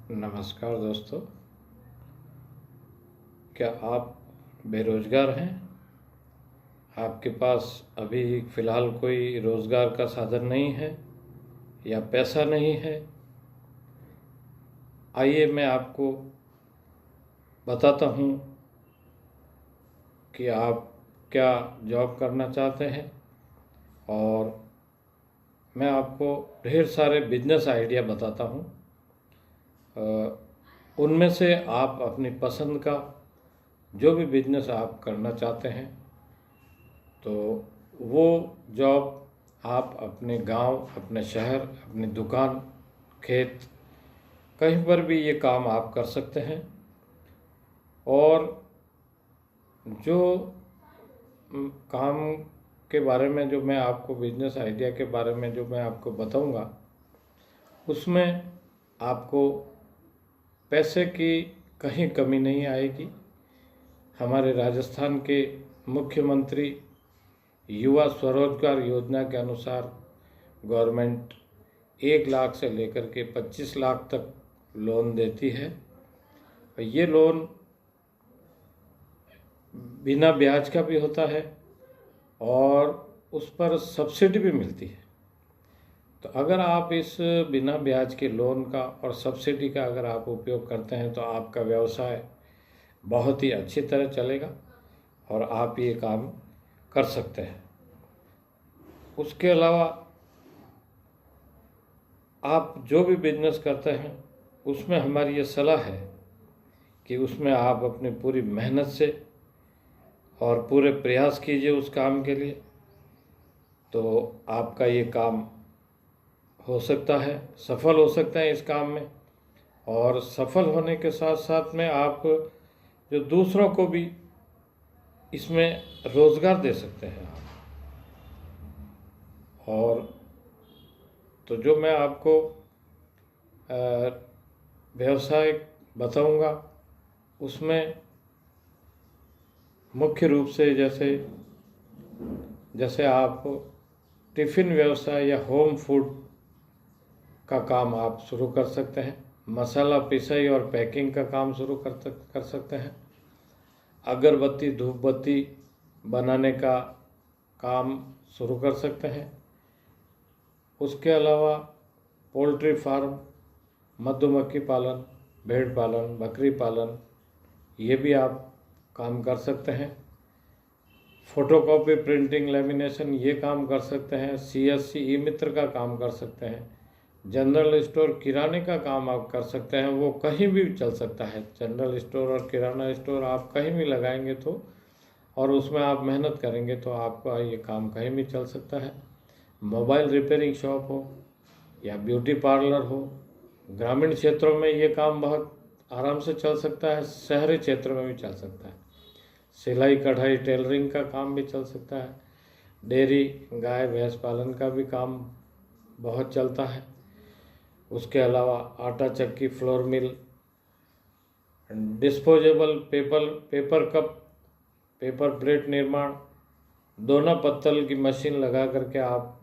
नमस्कार दोस्तों। क्या आप बेरोज़गार हैं? आपके पास अभी फ़िलहाल कोई रोज़गार का साधन नहीं है या पैसा नहीं है? आइए मैं आपको बताता हूँ कि आप क्या जॉब करना चाहते हैं, और मैं आपको ढेर सारे बिजनेस आइडिया बताता हूँ। उनमें से आप अपनी पसंद का जो भी बिजनेस आप करना चाहते हैं, तो वो जॉब आप अपने गांव, अपने शहर, अपनी दुकान, खेत, कहीं पर भी ये काम आप कर सकते हैं। और जो काम के बारे में जो मैं आपको बिजनेस आइडिया के बारे में जो मैं आपको बताऊंगा, उसमें आपको पैसे की कहीं कमी नहीं आएगी। हमारे राजस्थान के मुख्यमंत्री युवा स्वरोजगार योजना के अनुसार गवर्नमेंट 1 लाख से लेकर के 25 लाख तक लोन देती है। ये लोन बिना ब्याज का भी होता है और उस पर सब्सिडी भी मिलती है। तो अगर आप इस बिना ब्याज के लोन का और सब्सिडी का अगर आप उपयोग करते हैं तो आपका व्यवसाय बहुत ही अच्छी तरह चलेगा और आप ये काम कर सकते हैं। उसके अलावा आप जो भी बिजनेस करते हैं उसमें हमारी ये सलाह है कि उसमें आप अपनी पूरी मेहनत से और पूरे प्रयास कीजिए उस काम के लिए, तो आपका ये काम हो सकता है, सफल हो सकता है इस काम में। और सफल होने के साथ साथ में आप जो दूसरों को भी इसमें रोज़गार दे सकते हैं आप। और तो जो मैं आपको व्यवसाय बताऊंगा उसमें मुख्य रूप से जैसे आप टिफ़िन व्यवसाय या होम फूड का काम आप शुरू कर सकते हैं। मसाला पिसाई और पैकिंग का काम शुरू कर सकते हैं। अगरबत्ती, धूपबत्ती बनाने का काम शुरू कर सकते हैं। उसके अलावा पोल्ट्री फार्म, मधुमक्खी पालन, भेड़ पालन, बकरी पालन, ये भी आप काम कर सकते हैं। फोटोकॉपी, प्रिंटिंग, लेमिनेशन, ये काम कर सकते हैं। CSC ई मित्र का काम कर सकते हैं। जनरल स्टोर, किराने का काम आप कर सकते हैं। वो कहीं भी चल सकता है। जनरल स्टोर और किराना स्टोर आप कहीं भी लगाएंगे तो, और उसमें आप मेहनत करेंगे तो आपका ये काम कहीं भी चल सकता है। मोबाइल रिपेयरिंग शॉप हो या ब्यूटी पार्लर हो, ग्रामीण क्षेत्रों में ये काम बहुत आराम से चल सकता है, शहरी क्षेत्र में भी चल सकता है। सिलाई कढ़ाई टेलरिंग का काम भी चल सकता है। डेयरी, गाय भैंस पालन का भी काम बहुत चलता है। उसके अलावा आटा चक्की, flour mill, disposable paper cup, paper plate निर्माण, दोना पत्तल की मशीन लगा करके आप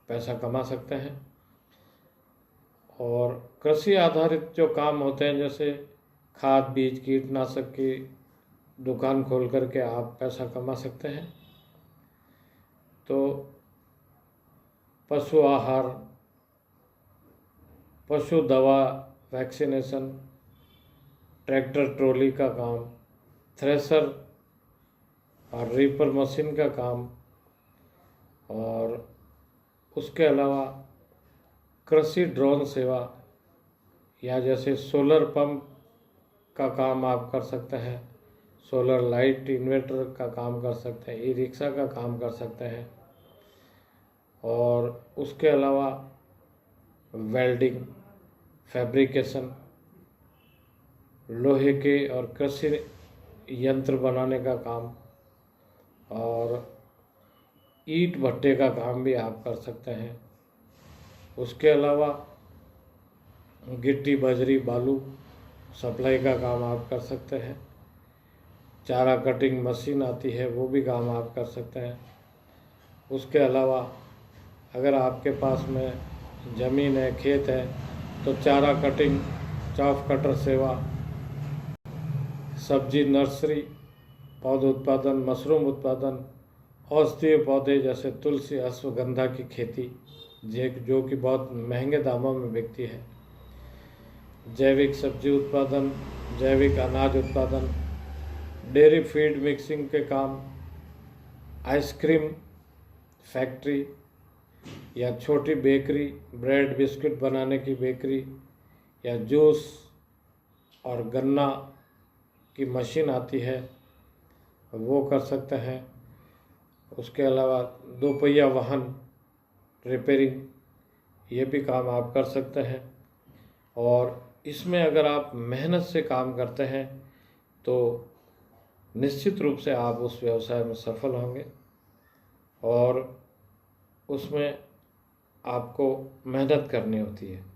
पैसा कमा सकते हैं। और कृषि आधारित जो काम होते हैं, जैसे खाद, बीज, कीटनाशक की दुकान खोल करके आप पैसा कमा सकते हैं। तो पशु आहार, पशु दवा, वैक्सीनेशन, ट्रैक्टर ट्रॉली का काम, थ्रेसर और रीपर मशीन का काम, और उसके अलावा कृषि ड्रोन सेवा, या जैसे सोलर पंप का काम आप कर सकते हैं। सोलर लाइट, इन्वर्टर का काम कर सकते हैं। ई रिक्शा का काम कर सकते हैं। और उसके अलावा वेल्डिंग, फैब्रिकेशन, लोहे के और कृषि यंत्र बनाने का काम, और ईंट भट्टे का काम भी आप कर सकते हैं। उसके अलावा गिट्टी, बजरी, बालू सप्लाई का काम आप कर सकते हैं। चारा कटिंग मशीन आती है, वो भी काम आप कर सकते हैं। उसके अलावा अगर आपके पास में ज़मीन है, खेत है, तो चारा कटिंग चाफ कटर सेवा, सब्जी नर्सरी, पौध उत्पादन, मशरूम उत्पादन, औषधीय पौधे जैसे तुलसी, अश्वगंधा की खेती जो कि बहुत महंगे दामों में बिकती है, जैविक सब्जी उत्पादन, जैविक अनाज उत्पादन, डेयरी फीड मिक्सिंग के काम, आइसक्रीम फैक्ट्री या छोटी बेकरी, ब्रेड बिस्कुट बनाने की बेकरी, या जूस और गन्ना की मशीन आती है वो कर सकते हैं। उसके अलावा दोपहिया वाहन रिपेयरिंग, ये भी काम आप कर सकते हैं। और इसमें अगर आप मेहनत से काम करते हैं तो निश्चित रूप से आप उस व्यवसाय में सफल होंगे, और उसमें आपको मेहनत करनी होती है।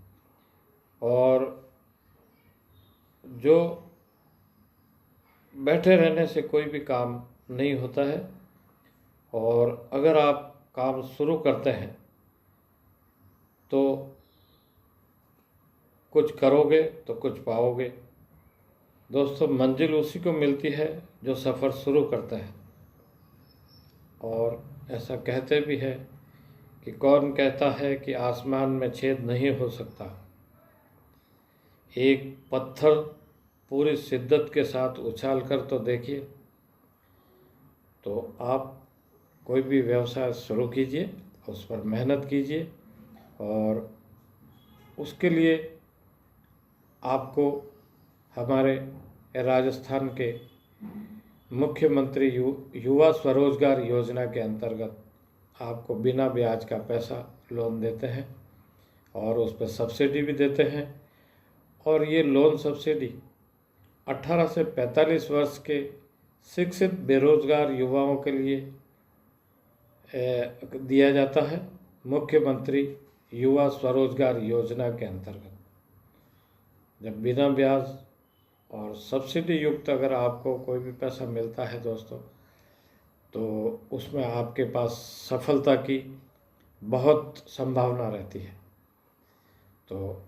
और जो बैठे रहने से कोई भी काम नहीं होता है, और अगर आप काम शुरू करते हैं तो कुछ करोगे तो कुछ पाओगे। दोस्तों, मंजिल उसी को मिलती है जो सफ़र शुरू करता है। और ऐसा कहते भी है कि कौन कहता है कि आसमान में छेद नहीं हो सकता। एक पत्थर पूरी शिद्दत के साथ उछाल कर तो देखिए। तो आप कोई भी व्यवसाय शुरू कीजिए, उस पर मेहनत कीजिए, और उसके लिए आपको हमारे राजस्थान के मुख्यमंत्री युवा स्वरोजगार योजना के अंतर्गत आपको बिना ब्याज का पैसा लोन देते हैं, और उस पर सब्सिडी भी देते हैं। और ये लोन सब्सिडी 18 से 45 वर्ष के शिक्षित बेरोजगार युवाओं के लिए दिया जाता है, मुख्यमंत्री युवा स्वरोजगार योजना के अंतर्गत। जब बिना ब्याज और सब्सिडी युक्त अगर आपको कोई भी पैसा मिलता है दोस्तों, तो उसमें आपके पास सफलता की बहुत संभावना रहती है। तो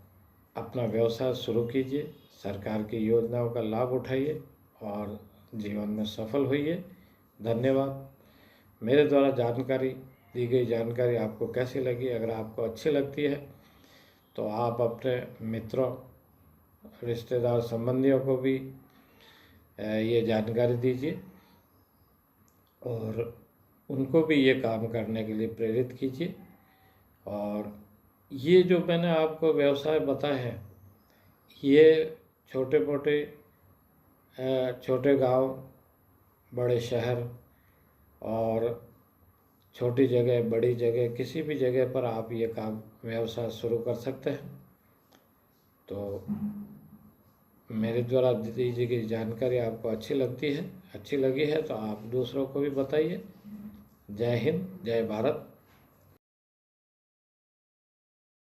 अपना व्यवसाय शुरू कीजिए, सरकार की योजनाओं का लाभ उठाइए और जीवन में सफल होइए। धन्यवाद। मेरे द्वारा दी गई जानकारी आपको कैसी लगी? अगर आपको अच्छी लगती है तो आप अपने मित्रों, रिश्तेदार, संबंधियों को भी ये जानकारी दीजिए, और उनको भी ये काम करने के लिए प्रेरित कीजिए। और ये जो मैंने आपको व्यवसाय बताए हैं, ये छोटे गांव, बड़े शहर और छोटी जगह, बड़ी जगह, किसी भी जगह पर आप ये काम व्यवसाय शुरू कर सकते हैं। तो मेरे द्वारा दी गई जानकारी आपको अच्छी लगी है तो आप दूसरों को भी बताइए। जय हिंद, जय भारत।